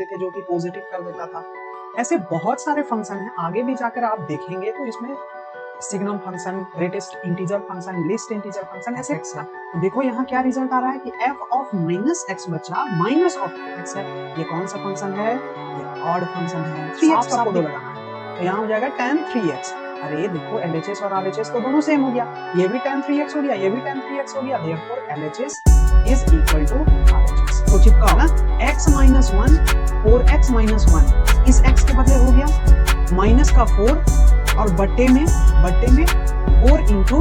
थे जो कि पॉजिटिव कर देता था। ऐसे बहुत सारे फंक्शन हैं, आगे भी जाकर आप देखेंगे तो इसमें signum function, greatest integer function, list integer function ऐसे है। तो देखो यहाँ क्या रिजल्ट आ रहा है कि f ऑफ माइनस एक्स बचा माइनस ऑफ एक्स है। ये कौन सा फंक्शन है? ये ऑड फंक्शन है। 3x का फोटो लगाना है तो यहाँ हो जाएगा tan 3x। अरे देखो LHS और RHS तो दोनों सेम हो गया, ये भी tan 3x हो गया, ये भी tan 3x हो गया, therefore LHS is equal to RHS। तो चिपका ना x minus 1 और x minus 1 इस x के बदले हो गया माइनस का 4 और बट्टे में 4 इंटू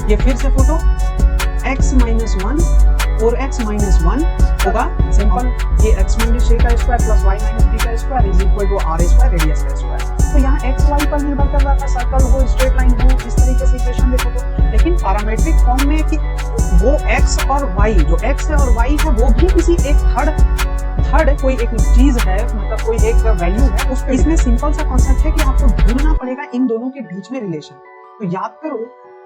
ये फिर से फोटो x माइनस 1 और x माइनस 1 होगा सिंपल, ये x माइनस थ्री का square plus y minus three का square is equal to r square radius का स्क्वायर। तो यहाँ x y पर निर्भर कर रहा था, सर्कल हो स्ट्रेट लाइन हो, इस तरीके से इक्वेशन देखो तो, लेकिन पैरामीट्रिक फॉर्म में कि वो x और y जो x है और y है वो भी किसी एक थर्ड कोई एक चीज है, मतलब कोई एक वैल्यू है उस पे। इसमें सिंपल सा कॉन्सेप्ट है कि आपको ढूंढना पड़ेगा इन दोनों के बीच में रिलेशन। तो याद करो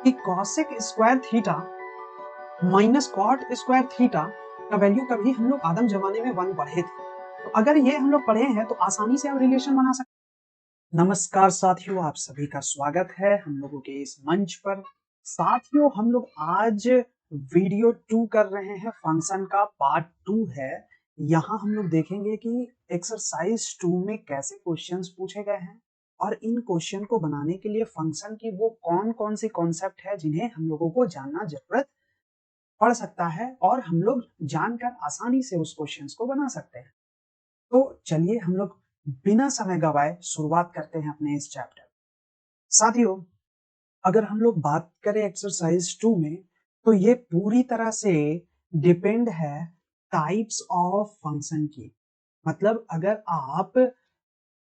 कि cosec square theta minus cot square theta का वैल्यू कभी हम लोग आदम जमाने में 1 पढ़े थे, तो अगर ये हम लोग पढ़े हैं तो आसानी से आप रिलेशन बना सकते। नमस्कार साथियों, आप सभी का स्वागत है हम लोगों के इस मंच पर। साथियों हम लोग आज वीडियो 2 कर रहे हैं, फंक्शन का पार्ट 2 है। यहाँ हम लोग देखेंगे कि एक्सरसाइज 2 में कैसे क्वेश्चंस पूछे गए हैं और इन क्वेश्चन को बनाने के लिए फंक्शन की वो कौन कौन सी कॉन्सेप्ट है जिन्हें हम लोगों को जानना जरूरत पड़ सकता है और हम लोग जानकर आसानी से उस क्वेश्चंस को बना सकते हैं। तो चलिए हम लोग बिना समय गवाए शुरुआत करते हैं अपने इस चैप्टर। साथियों अगर हम लोग बात करें एक्सरसाइज 2 में तो ये पूरी तरह से डिपेंड है टाइप्स ऑफ फंक्शन की। मतलब अगर आप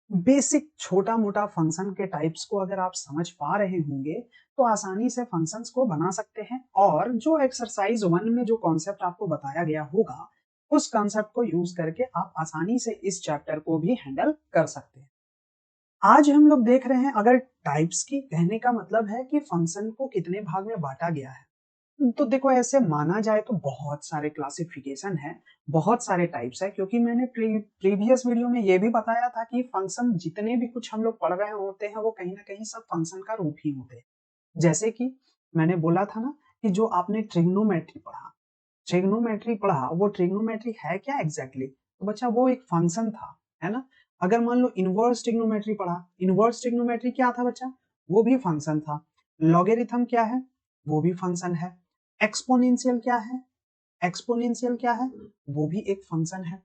बेसिक छोटा मोटा फंक्शन के टाइप्स को अगर आप समझ पा रहे होंगे तो आसानी से फंक्शंस को बना सकते हैं, और जो एक्सरसाइज 1 में जो कॉन्सेप्ट आपको बताया गया होगा उस कॉन्सेप्ट को यूज करके आप आसानी से इस चैप्टर को भी हैंडल कर सकते हैं। आज हम लोग देख रहे हैं, अगर टाइप्स की कहने का मतलब है कि फंक्शन को कितने भाग में बांटा गया है, तो देखो ऐसे माना जाए तो बहुत सारे क्लासिफिकेशन है, बहुत सारे टाइप्स है, क्योंकि मैंने प्रीवियस वीडियो में ये भी बताया था कि फंक्शन जितने भी कुछ हम लोग पढ़ रहे होते हैं वो कहीं ना कहीं सब फंक्शन का रूप ही होते हैं। जैसे कि मैंने बोला था ना कि जो आपने ट्रिग्नोमेट्री पढ़ा वो ट्रिग्नोमेट्री है क्या एग्जैक्टली तो बच्चा वो एक फंक्शन था, है ना। अगर मान लो इनवर्स ट्रिग्नोमेट्री पढ़ा, इनवर्स ट्रिग्नोमेट्री क्या था बच्चा? वो भी फंक्शन था। लॉगरिथम क्या है? वो भी फंक्शन है। एक्सपोनेंशियल क्या है? एक्सपोनेंशियल क्या है? वो भी एक फंक्शन है।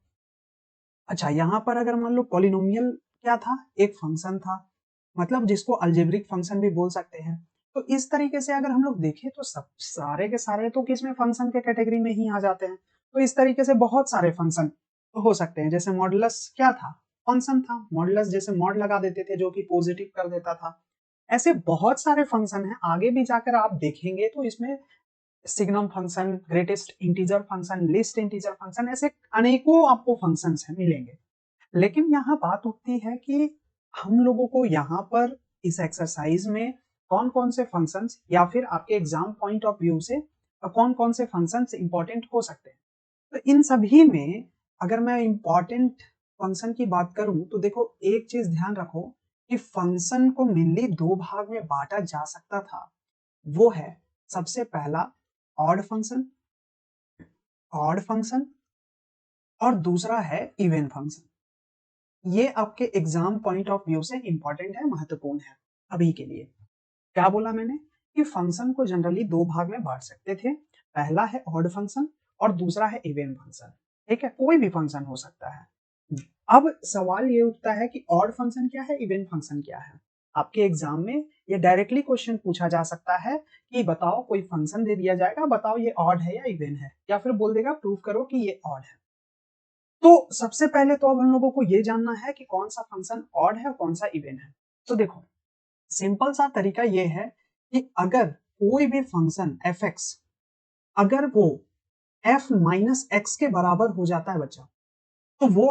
अच्छा यहाँ पर अगर मान लो पॉलिनोमियल क्या था? एक फंक्शन था, मतलब जिसको अलजेब्रिक फंक्शन भी बोल सकते हैं। तो इस तरीके से अगर हम लोग देखें तो सब सारे के सारे तो किसमें फंक्शन के कैटेगरी में ही आ जाते हैं। तो इस तरीके से बहुत सारे फंक्शन हो सकते हैं। जैसे मॉडुलस क्या था? फंक्शन था। मॉडुलस जैसे मॉड लगा देते थे जो कि पॉजिटिव कर देता था। ऐसे बहुत सारे फंक्शन हैं, आगे भी जाकर आप देखेंगे तो इसमें signum function, greatest integer function, list integer function, ऐसे अनेकों आपको फंक्शंस हैं मिलेंगे। लेकिन यहाँ बात उठती है कि हम लोगों को यहाँ पर इस एक्सरसाइज में कौन कौन से फंक्शंस या फिर आपके एग्जाम पॉइंट ऑफ व्यू से कौन कौन से फंक्शंस इंपॉर्टेंट हो सकते हैं। तो इन सभी में अगर मैं इंपॉर्टेंट फंक्शन की बात करूं तो देखो एक चीज ध्यान रखो कि फंक्शन को मेनली 2 भाग में बांटा जा सकता था। वो है सबसे पहला ऑड फंक्शन और दूसरा है इवन फंक्शन। ये आपके एग्जाम पॉइंट ऑफ व्यू से इंपॉर्टेंट है, महत्वपूर्ण है अभी के लिए। क्या बोला मैंने कि फंक्शन को जनरली 2 भाग में बांट सकते थे, पहला है ऑड फंक्शन और दूसरा है इवन फंक्शन। ठीक है, कोई भी फंक्शन हो सकता है। अब सवाल ये उठता है कि ऑड फंक्शन क्या है, इवन फंक्शन क्या है। आपके एग्जाम में ये डायरेक्टली क्वेश्चन पूछा जा सकता है कि बताओ, कोई फंक्शन दे दिया जाएगा, बताओ ये ऑड है या इवन है, या फिर बोल देगा प्रूव करो कि ये ऑड है। तो सबसे पहले तो अब हम लोगों को ये जानना है कि कौन सा फंक्शन ऑड है और कौन सा इवन है। तो देखो सिंपल सा तरीका ये है कि अगर कोई भी फंक्शन f(x) अगर वो f माइनस एक्स के बराबर हो जाता है बच्चा, तो वो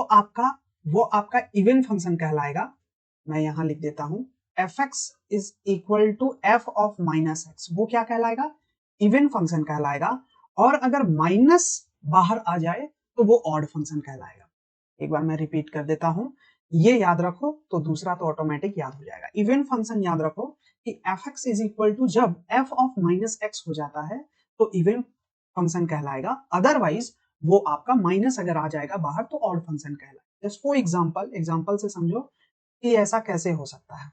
आपका इवन फंक्शन कहलाएगा। मैं यहां लिख देता हूं f(x) is equal to f of minus x, वो क्या कहलाएगा? इवन फंक्शन कहलाएगा। और अगर माइनस बाहर आ जाए तो वो ऑड फंक्शन कहलाएगा। एक बार मैं रिपीट कर देता हूं, ये याद रखो तो दूसरा तो ऑटोमेटिक याद हो जाएगा। इवन फंक्शन याद रखो कि f x is equal to जब एफ ऑफ माइनस एक्स हो जाता है तो इवन फंक्शन कहलाएगा, अदरवाइज वो आपका माइनस अगर आ जाएगा बाहर तो ऑड फंक्शन कहलाएगा। जस्ट फॉर एग्जांपल से समझो कि ऐसा कैसे हो सकता है।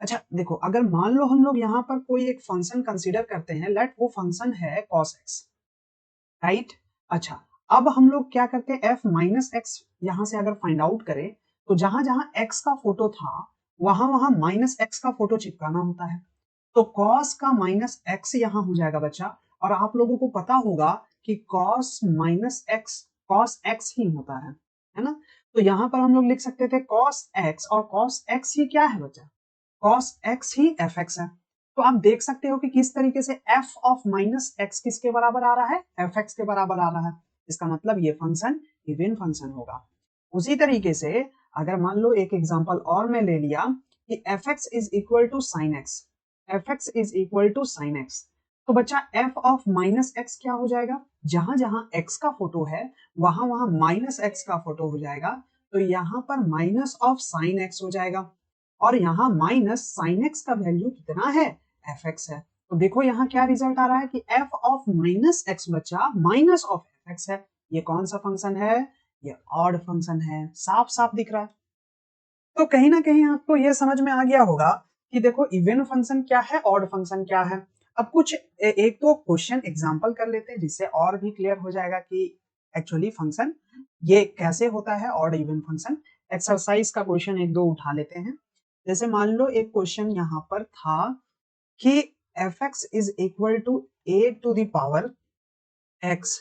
अच्छा देखो, अगर मान लो हम लोग यहाँ पर कोई एक फंक्शन कंसीडर करते हैं, लेट वो फंक्शन है cos x, राइट। अच्छा, अब हम लोग क्या करते हैं, f माइनस एक्स यहां से अगर फाइंड आउट करें तो जहां जहां x का फोटो था वहां वहां माइनस एक्स का फोटो चिपकाना होता है, तो cos का माइनस एक्स यहां हो जाएगा बच्चा। और आप लोगों को पता होगा कि cos minus x cos x ही होता है ना। तो यहां पर हम लोग लिख सकते थे cos x, और cos x ही क्या है बच्चा, cos x ही fx है। तो आप देख सकते हो कि किस तरीके से f ऑफ माइनस एक्स किसके बराबर आ रहा है, fx के बराबर आ रहा है। इसका मतलब ये फंक्शन इवन फंक्शन होगा। उसी तरीके से अगर मान लो एक एग्जांपल और मैं ले लिया कि fx is equal to sine x, fx is equal to sine x, तो बच्चा f ऑफ माइनस एक्स क्या हो जाएगा, जहां जहां x का फोटो है वहां वहां माइनस एक्स का फोटो हो जाएगा, तो यहां पर माइनस ऑफ साइन एक्स हो जाएगा। और यहाँ माइनस साइन एक्स का वैल्यू कितना है, एफ एक्स है। तो देखो यहाँ क्या रिजल्ट आ रहा है कि एफ ऑफ माइनस एक्स बच्चा माइनस ऑफ एफ एक्स है। ये कौन सा फंक्शन है, ये ऑड फंक्शन है, साफ साफ दिख रहा है। तो कहीं ना कहीं आपको ये समझ में आ गया होगा कि देखो इवन फंक्शन क्या है, ऑड फंक्शन क्या है। अब कुछ एक तो क्वेश्चन एग्जांपल कर लेते हैं जिससे और भी क्लियर हो जाएगा कि एक्चुअली फंक्शन ये कैसे होता है, ऑड इवन फंक्शन। एक्सरसाइज का क्वेश्चन एक दो उठा लेते हैं। जैसे मान लो एक क्वेश्चन यहाँ पर था कि f x is equal to a to the power x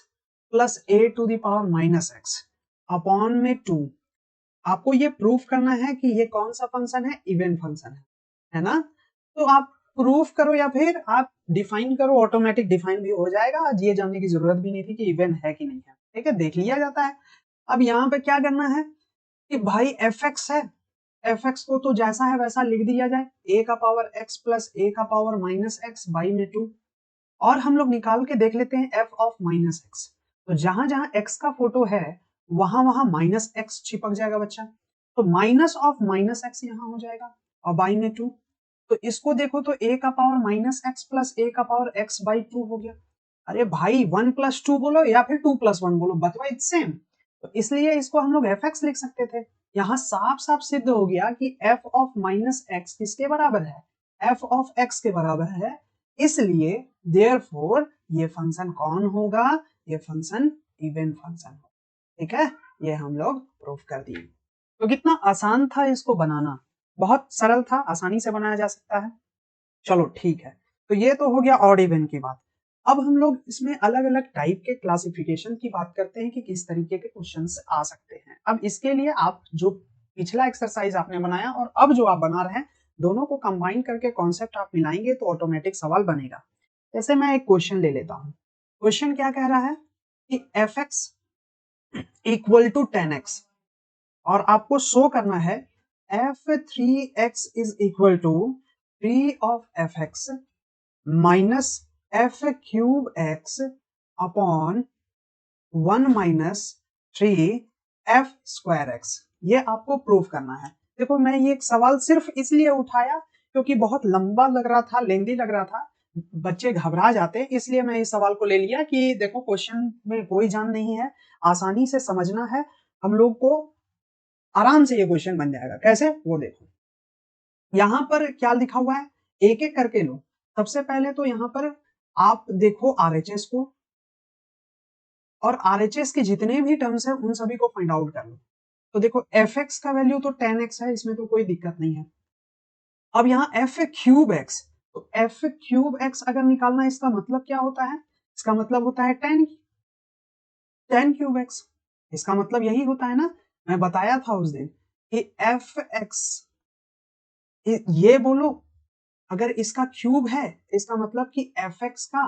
plus a to the power minus x upon में 2। आपको ये प्रूफ करना है कि ये कौन सा फंक्शन है, इवन फंक्शन है ना। तो आप प्रूफ करो या फिर आप डिफाइन करो, ऑटोमेटिक डिफाइन भी हो जाएगा, आज ये जानने की जरूरत भी नहीं थी कि इवन है कि नहीं है, ठीक है, देख लिया जाता है। अब यहाँ पे क्या करना है कि भाई एफ एक्स है, एफ एक्स को तो जैसा है वैसा लिख दिया जाए, ए का पावर एक्स प्लस ए का पावर माइनस एक्स बाई में 2। और हम लोग निकाल के देख लेते हैं एफ ऑफ माइनस एक्स, तो जहां जहां एक्स का फोटो है वहां वहां माइनस एक्स चिपक जाएगा बच्चा, तो माइनस ऑफ माइनस एक्स यहाँ हो जाएगा और बाई में 2। तो इसको देखो तो ए का पावर माइनस एक्स प्लस ए का पावर एक्स बाई 2 हो गया। अरे भाई 1 प्लस 2 बोलो या फिर 2 प्लस 1 बोलो, बट इट्स सेम। तो इसलिए इसको हम लोग एफ एक्स लिख सकते थे। यहाँ साफ साफ सिद्ध हो गया कि एफ ऑफ माइनस एक्स किसके बराबर है, एफ ऑफ एक्स के बराबर है। इसलिए देयरफॉर ये फंक्शन कौन होगा, ये फंक्शन इवन फंक्शन होगा। ठीक है, ये हम लोग प्रूफ कर दिए। तो कितना आसान था इसको बनाना, बहुत सरल था, आसानी से बनाया जा सकता है। चलो ठीक है, तो ये तो हो गया ऑड इवन की बात। अब हम लोग इसमें अलग अलग टाइप के क्लासिफिकेशन की बात करते हैं कि किस तरीके के क्वेश्चंस आ सकते हैं। अब इसके लिए आप जो पिछला एक्सरसाइज आपने बनाया और अब जो आप बना रहे हैं, दोनों को कंबाइन करके कॉन्सेप्ट आप मिलाएंगे तो ऑटोमेटिक सवाल बनेगा। जैसे मैं एक क्वेश्चन ले लेता हूं। क्वेश्चन क्या कह रहा है कि f x equal to 10x, और आपको शो करना है f3x is equal to 3 of f x minus f cube x upon 1 minus 3 f square x. ये आपको प्रूफ करना है। देखो मैं ये एक सवाल सिर्फ इसलिए उठाया क्योंकि बहुत लंबा लग रहा था, लेंदी लग रहा था, बच्चे घबरा जाते हैं, इसलिए मैं इस सवाल को ले लिया कि देखो क्वेश्चन में कोई जान नहीं है, आसानी से समझना है हम लोग को, आराम से ये क्वेश्चन बन जाएगा। कैसे वो देखो, यहां पर क्या लिखा हुआ है, एक एक करके लो। सबसे पहले तो यहां पर आप देखो आरएचएस को, और आरएचएस के जितने भी टर्म्स है उन सभी को फाइंड आउट कर लो। तो देखो एफ एक्स का वैल्यू तो 10x है, इसमें तो कोई दिक्कत नहीं है। अब यहाँ एफ क्यूब एक्स, तो एफ क्यूब एक्स अगर निकालना है इसका मतलब क्या होता है, इसका मतलब होता है 10 क्यूब एक्स। इसका मतलब यही होता है ना, मैं बताया था उस दिन कि एफ एक्स, ये बोलो अगर इसका क्यूब है इसका मतलब कि एफ एक्स का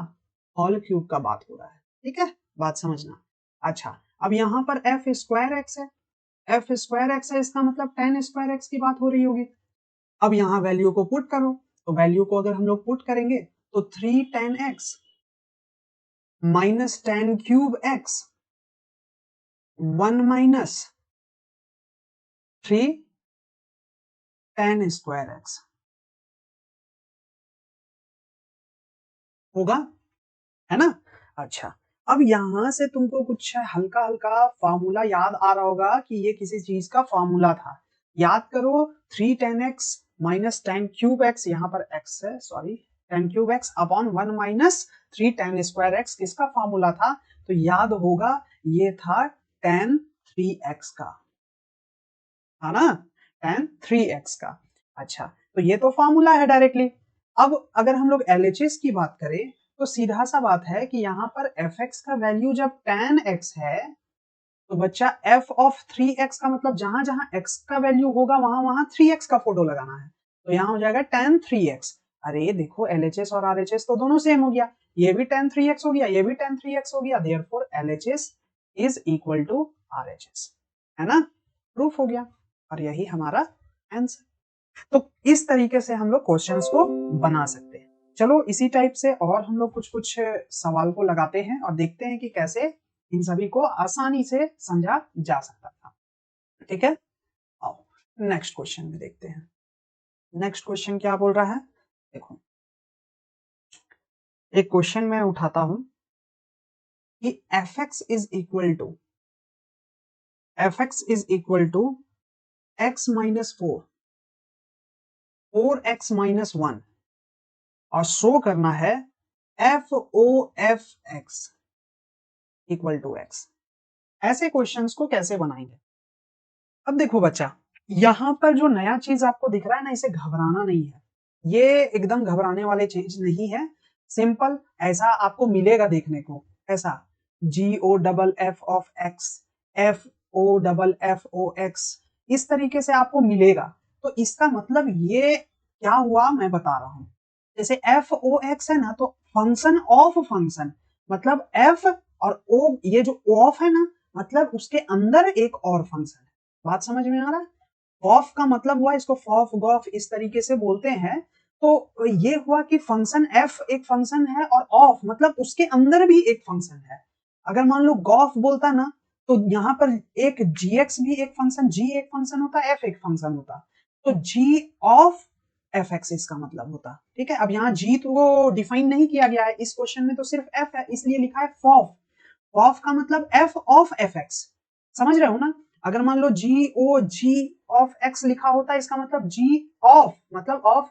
होल क्यूब का बात हो रहा है। ठीक है, बात समझना। अच्छा, अब यहाँ पर एफ स्क्वायर एक्स है, एफ स्क्वायर एक्स है, इसका मतलब 10 स्क्वायर एक्स की बात हो रही होगी। अब यहाँ वैल्यू को पुट करो, तो वैल्यू को अगर हम लोग पुट करेंगे तो 3 10x minus 10 cube x 1 minus 3 tan square x होगा, है ना। अच्छा, अब यहां से तुमको कुछ हल्का हल्का फार्मूला याद आ रहा होगा कि ये किसी चीज का फार्मूला था। याद करो 3 tan x minus tan cube x, यहाँ पर x है sorry, tan cube x upon 1 minus 3 tan square x किसका फार्मूला था, तो याद होगा ये था tan 3x का, है ना, tan 3x का। अच्छा, तो ये तो फार्मूला है डायरेक्टली। अब अगर हम लोग LHS की बात करें तो सीधा सा बात है कि यहाँ पर fx का वैल्यू जब tan x है तो बच्चा f ऑफ 3x का मतलब जहां जहां x का वैल्यू होगा वहां वहां 3x का फोटो लगाना है, तो यहाँ हो जाएगा tan 3x। अरे देखो LHS और RHS तो दोनों सेम हो गया, ये भी tan 3x हो गया, ये भी tan 3x हो गया, therefore LHS is equal to RHS, है ना, प्रूफ हो गया और यही हमारा आंसर। तो इस तरीके से हम लोग क्वेश्चंस को बना सकते हैं। चलो इसी टाइप से और हम लोग कुछ कुछ सवाल को लगाते हैं और देखते हैं कि कैसे इन सभी को आसानी से समझा जा सकता था। ठीक है, आओ नेक्स्ट क्वेश्चन में देखते हैं। नेक्स्ट क्वेश्चन क्या बोल रहा है, देखो एक क्वेश्चन मैं उठाता हूं कि fx is equal to x minus 4x minus 1 और शो करना है f o f x equal to x. ऐसे क्वेश्चंस को कैसे बनाएंगे। अब देखो बच्चा, यहां पर जो नया चीज आपको दिख रहा है ना, इसे घबराना नहीं है, ये एकदम घबराने वाले चीज नहीं है। सिंपल ऐसा आपको मिलेगा देखने को, ऐसा GOFF FOFF इस तरीके से आपको मिलेगा। तो इसका मतलब ये क्या हुआ मैं बता रहा हूं, जैसे FOX है ना तो फंक्शन ऑफ फंक्शन, मतलब F और O, ये जो ऑफ है ना मतलब उसके अंदर एक और फंक्शन है। बात समझ में आ रहा है, फॉफ का मतलब हुआ, इसको फॉफ गॉफ इस तरीके से बोलते हैं। तो ये हुआ कि फंक्शन एफ एक फंक्शन है और ऑफ मतलब उसके अंदर भी एक फंक्शन है। अगर मान लो गॉफ बोलता ना तो यहाँ पर एक gx भी एक फंक्शन, g एक फंक्शन होता, f एक फंक्शन होता, तो g ऑफ fx इसका मतलब होता। ठीक है, अब यहाँ g तो डिफाइन नहीं किया गया है इस क्वेश्चन में, तो सिर्फ f है इसलिए लिखा है फॉफ। फॉफ का मतलब f ऑफ fx, समझ रहे हो ना। अगर मान लो g ऑफ x लिखा होता इसका मतलब g ऑफ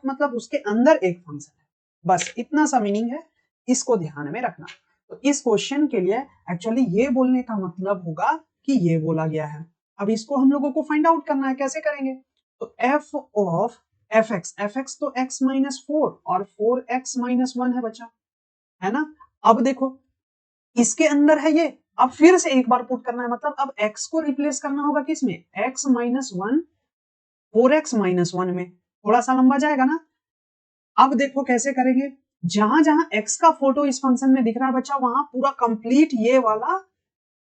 मतलब उसके अंदर एक फंक्शन है, बस इतना सा मीनिंग है, इसको ध्यान में रखना। तो इस क्वेश्चन के लिए एक्चुअली ये बोलने का मतलब होगा कि ये बोला गया है। अब इसको हम लोगों को फाइंड आउट करना है, कैसे करेंगे, तो f ऑफ fx तो x माइनस 4 और 4x माइनस 1 है बच्चा, है ना। अब देखो इसके अंदर है ये, अब फिर से एक बार पुट करना है, मतलब अब x को रिप्लेस करना होगा किसमें, x माइनस 1 4x माइनस 1 में, थोड़ा सा लंबा जाएगा ना। अब देखो कैसे करेंगे, जहां जहां x का फोटो इस फंक्शन में दिख रहा है बच्चा वहां पूरा कंप्लीट ये वाला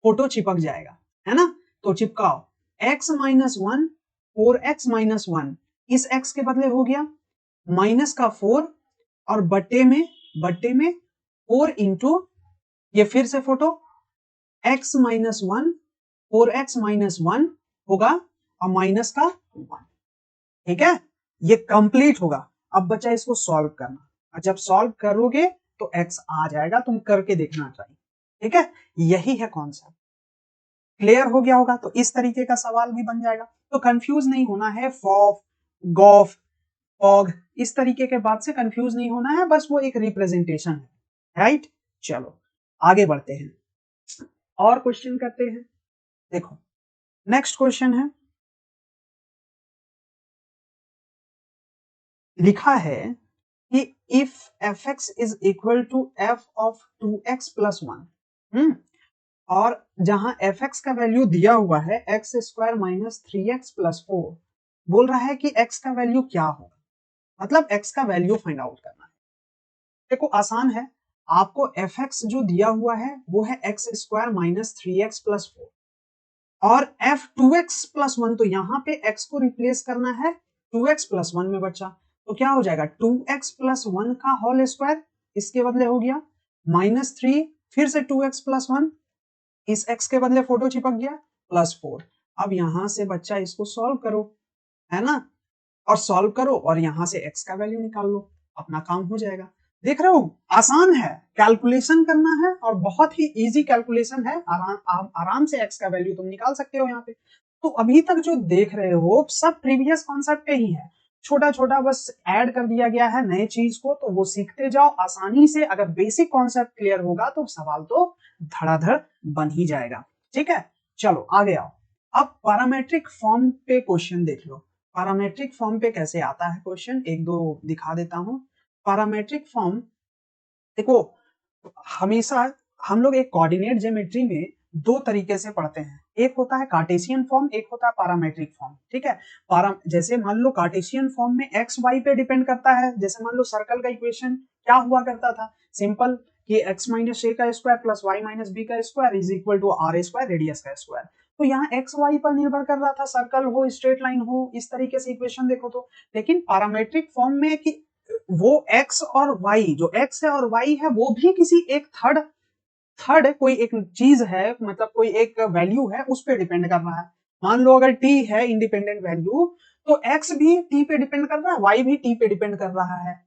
फोटो चिपक जाएगा, है ना। तो चिपकाओ x माइनस 1 4x माइनस 1, इस x के बदले हो गया माइनस का 4 और बट्टे में 4 इंटू ये फिर से photo x minus 1 4x minus 1 होगा और माइनस का 1, ठीक है, ये कंप्लीट होगा। अब बच्चा इसको सॉल्व करना, और जब सॉल्व करोगे तो x आ जाएगा, तुम करके देखना चाहिए, ठीक है, यही है कॉन्सेप्ट। क्लियर हो गया होगा, तो इस तरीके का सवाल भी बन जाएगा। तो कंफ्यूज नहीं होना है, फॉफ गॉफ फॉग इस तरीके के बात से कंफ्यूज नहीं होना है, बस वो एक रिप्रेजेंटेशन है, राइट। चलो आगे बढ़ते हैं और क्वेश्चन करते हैं। देखो नेक्स्ट क्वेश्चन है, लिखा है कि if fx is equal to f of 2x plus 1, और जहां fx का वैल्यू दिया हुआ है x square minus 3x plus 4, बोल रहा है कि x का वैल्यू क्या होगा, मतलब x का वैल्यू फाइंड आउट करना है। देखो आसान है, आपको fx जो दिया हुआ है वो है x square minus 3x plus 4 और f 2x प्लस 1, तो यहाँ पे x को रिप्लेस करना है 2x प्लस 1 में बच्चा, तो क्या हो जाएगा 2x प्लस 1 का होल स्क्वायर, इसके बदले हो गया माइनस 3 फिर से 2x प्लस 1, इस x के बदले फोटो चिपक गया प्लस 4। अब यहाँ से बच्चा इसको सॉल्व करो, है ना, और सॉल्व करो और यहाँ से x का वैल्यू निकाल लो, अपना काम हो जाएगा। देख रहे हो, आसान है, कैलकुलेशन करना है और बहुत ही इजी कैलकुलेशन है, आराम से x का वैल्यू तुम निकाल सकते हो यहाँ पे। तो अभी तक जो देख रहे हो सब प्रीवियस कॉन्सेप्ट पे ही है, छोटा छोटा बस ऐड कर दिया गया है नए चीज को, तो वो सीखते जाओ आसानी से। अगर बेसिक कॉन्सेप्ट क्लियर होगा तो सवाल तो धड़ाधड़ बन ही जाएगा। ठीक है, चलो आगे आओ। अब पैरामेट्रिक फॉर्म पे क्वेश्चन देख लो। पैरामेट्रिक फॉर्म पे कैसे आता है क्वेश्चन, एक दो दिखा देता हूं। पैरामेट्रिक फॉर्म देखो, हमेशा हम लोग एक कोऑर्डिनेट ज्योमेट्री में दो तरीके से पढ़ते हैं, एक होता है कार्टेशियन फॉर्म, एक होता है पैरामेट्रिक फॉर्म। ठीक है, जैसे मान लो कार्टेशियन फॉर्म में एक्स वाई पे डिपेंड करता है। जैसे मान लो सर्कल का इक्वेशन क्या हुआ करता था, सिंपल, कि x माइनस ए का square plus y minus b का square is equal to r square radius का स्क्वायर। तो यहाँ एक्स वाई पर निर्भर कर रहा था, सर्कल हो स्ट्रेट लाइन हो, इस तरीके से इक्वेशन देखो तो। लेकिन पैरामेट्रिक फॉर्म में कि वो x और y, जो x है और y है वो भी किसी एक थर्ड कोई एक चीज है, मतलब कोई एक वैल्यू है, उस पर डिपेंड कर रहा है। मान लो अगर t है इंडिपेंडेंट वैल्यू, तो x भी t पे डिपेंड कर रहा है, y भी t पे डिपेंड कर रहा है।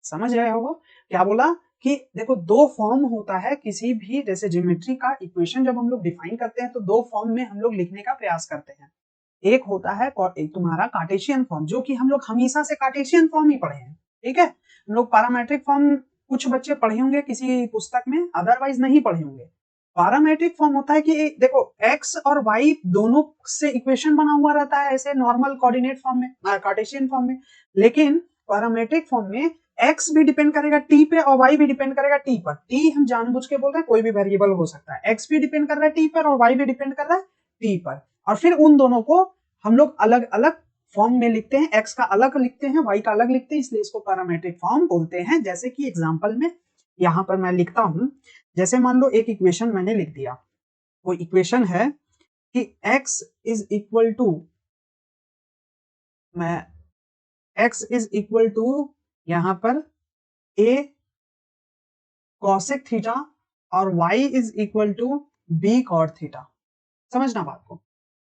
समझ रहे हो क्या बोला, कि देखो दो फॉर्म होता है किसी भी, जैसे ज्योमेट्री का इक्वेशन जब हम लोग डिफाइन करते हैं तो दो फॉर्म में हम लोग लिखने का प्रयास करते हैं। एक होता है एक तुम्हारा कार्टेशियन फॉर्म, जो कि हम लोग हमेशा से कार्टेशियन फॉर्म ही पढ़े हैं। ठीक है, हम लोग पैरामेट्रिक फॉर्म कुछ बच्चे पढ़े होंगे किसी पुस्तक में, अदरवाइज नहीं पढ़े होंगे। पैरामेट्रिक फॉर्म होता है कि देखो x और y दोनों से इक्वेशन बना हुआ रहता है ऐसे नॉर्मल कोऑर्डिनेट फॉर्म में, कार्टेशियन फॉर्म में। लेकिन पैरामेट्रिक फॉर्म में x भी डिपेंड करेगा t पे और y भी डिपेंड करेगा t पर। t हम जानबूझ के बोल रहे हैं, कोई भी वेरिएबल हो सकता है, x भी डिपेंड कर रहा है t पर और y भी डिपेंड कर रहा है t पर। और फिर उन दोनों को हम लोग अलग अलग फॉर्म में लिखते हैं, x का अलग लिखते हैं, y का अलग लिखते हैं, इसलिए इसको पैरामेट्रिक फॉर्म बोलते हैं। जैसे कि एग्जांपल में यहाँ पर मैं लिखता हूं, जैसे मान लो एक इक्वेशन मैंने लिख दिया, वो इक्वेशन है कि x इज इक्वल टू, मैं x इज इक्वल टू यहां पर a cosec थीटा और y is equal to b cot theta. समझना बात को,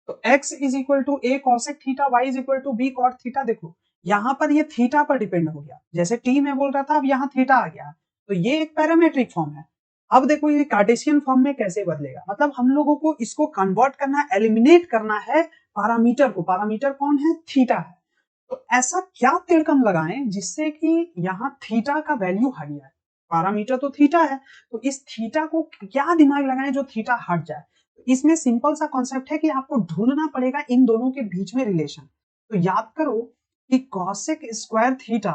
तो x is equal to a cosec theta, y is equal to b cot theta. देखो यहां पर ये थीटा पर डिपेंड हो गया, जैसे t में बोल रहा था, अब यहाँ थीटा आ गया, तो ये एक पैरामेट्रिक फॉर्म है। अब देखो ये कार्टेशियन फॉर्म में कैसे बदलेगा, मतलब हम लोगों को इसको कन्वर्ट करना है, एलिमिनेट करना है पैरामीटर को। पैरामीटर कौन है, थीटा है। तो ऐसा क्या तिड़कम लगाएं जिससे कि यहाँ थीटा का वैल्यू हट जाए, पैरामीटर तो थीटा है, तो इस थीटा को क्या दिमाग लगाएं जो थीटा हट जाए। इसमें सिंपल सा कॉन्सेप्ट है कि आपको ढूंढना पड़ेगा इन दोनों के बीच में रिलेशन। तो याद करो कि cosec square theta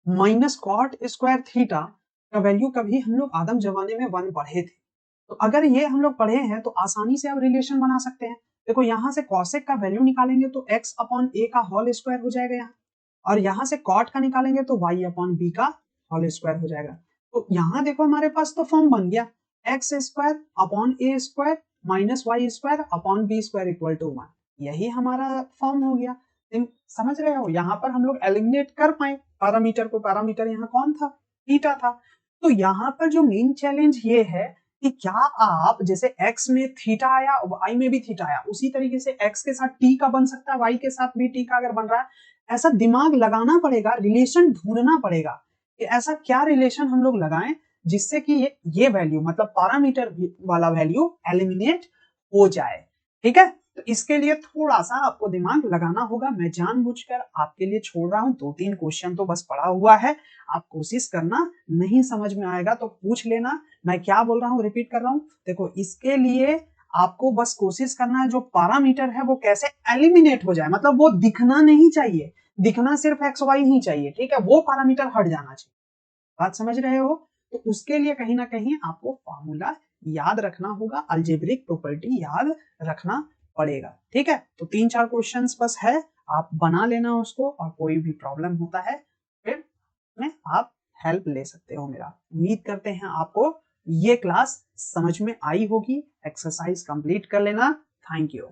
minus cot square theta का वैल्यू कभी हम लोग आदम जमाने में 1 पढ़े थे। तो अगर ये हम लोग पढ़े हैं तो आसानी से आप रिलेशन बना सकते हैं। देखो यहाँ से कॉसेक का वैल्यू निकालेंगे तो x अपॉन a का होल स्क्वायर हो जाएगा यहाँ, और यहाँ से कॉट का निकालेंगे तो y अपॉन b का होल स्क्वायर हो जाएगा। तो यहाँ देखो हमारे पास तो फॉर्म बन गया, x square upon a square minus y square upon b square equal to 1, यही हमारा फॉर्म हो गया। समझ रहे हो, यहाँ पर हम लोग एलिमिनेट कर पाए पैरामीटर को। पैरामीटर यहाँ कौन था, थीटा था। तो यहाँ पर जो मेन चैलेंज ये है कि क्या आप, जैसे x में थीटा आया y में भी थीटा आया, उसी तरीके से x के साथ t का बन सकता है, y के साथ भी t का अगर बन रहा है, ऐसा दिमाग लगाना पड़ेगा, रिलेशन ढूंढना पड़ेगा कि ऐसा क्या रिलेशन हम लोग लगाएं जिससे कि ये वैल्यू, मतलब पैरामीटर वाला वैल्यू एलिमिनेट हो जाए। ठीक है, तो इसके लिए थोड़ा सा आपको दिमाग लगाना होगा। मैं जानबूझकर आपके लिए छोड़ रहा हूं, 2-3 क्वेश्चन तो बस पड़ा हुआ है, आप कोशिश करना, नहीं समझ में आएगा तो पूछ लेना। मैं क्या बोल रहा हूं रिपीट कर रहा हूं, देखो इसके लिए आपको बस कोशिश करना है जो पैरामीटर है वो कैसे एलिमिनेट हो जाए, मतलब वो दिखना नहीं चाहिए, दिखना सिर्फ एक्स वाई ही चाहिए। ठीक है, वो पैरामीटर हट जाना चाहिए। बात समझ रहे हो, तो उसके लिए कहीं ना कहीं आपको फॉर्मूला याद रखना होगा, अलजेब्रिक प्रॉपर्टी याद रखना पड़ेगा। ठीक है, तो 3-4 क्वेश्चंस बस है, आप बना लेना उसको, और कोई भी प्रॉब्लम होता है फिर में आप हेल्प ले सकते हो मेरा। उम्मीद करते हैं आपको ये क्लास समझ में आई होगी। एक्सरसाइज कंप्लीट कर लेना। Thank you.